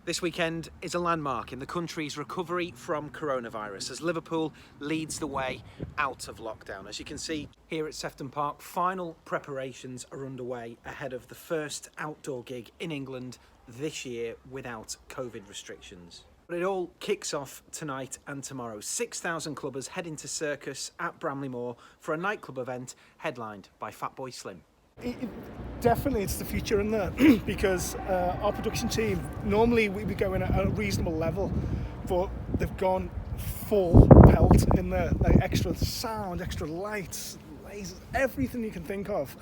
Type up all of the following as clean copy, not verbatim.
This weekend is a landmark in the country's recovery from coronavirus as Liverpool leads the way out of lockdown. As you can see here at Sefton Park, final preparations are underway ahead of the first outdoor gig in England this year without COVID restrictions. But it all kicks off tonight and tomorrow. 6,000 clubbers heading to Circus at Bramley Moor for a nightclub event headlined by Fatboy Slim. Definitely it's the future in there because our production team, normally we go in at a reasonable level, but they've gone full pelt in there, like extra sound, extra lights, lasers, everything you can think of.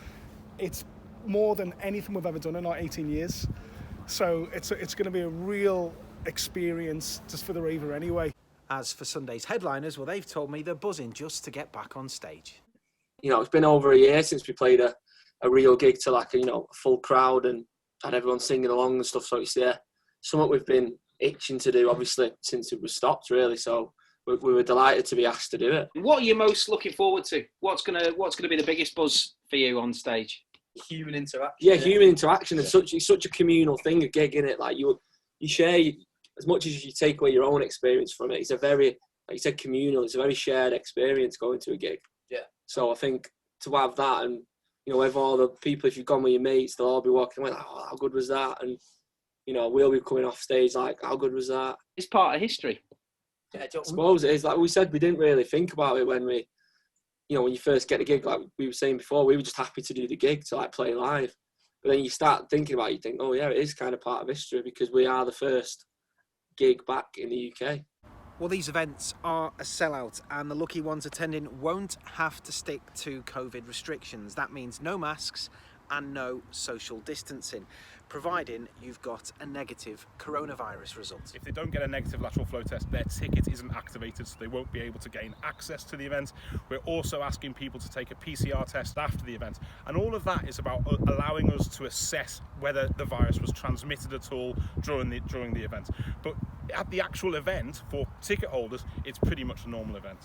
It's more than anything we've ever done in our 18 years. So it's going to be a real experience just for the raver anyway. As for Sunday's headliners, well, they've told me they're buzzing just to get back on stage. You know, it's been over a year since we played a real gig to like a full crowd and had everyone singing along and stuff. So it's something we've been itching to do, obviously, since it was stopped, really. So we were delighted to be asked to do it. What are you most looking forward to? What's gonna be the biggest buzz for you on stage? Human interaction. Yeah, human interaction. And it's such a communal thing, a gig, innit? Like you share as much as you take away your own experience from it. It's a very, like you said, communal. It's a very shared experience going to a gig. Yeah. So I think to have that and with all the people, if you've gone with your mates, they'll all be walking away like, oh, how good was that? And, we'll be coming off stage like, how good was that? It's part of history. Yeah, I suppose it is. Like we said, we didn't really think about it when when you first get a gig, like we were saying before, we were just happy to do the gig, to like play live. But then you start thinking about it, you think, oh yeah, it is kind of part of history because we are the first gig back in the UK. Well, these events are a sellout and the lucky ones attending won't have to stick to COVID restrictions. That means no masks and no social distancing, providing you've got a negative coronavirus result. If they don't get a negative lateral flow test, their ticket isn't activated, so they won't be able to gain access to the event. We're also asking people to take a PCR test after the event. And all of that is about allowing us to assess whether the virus was transmitted at all during the event. But at the actual event, for ticket holders, it's pretty much a normal event.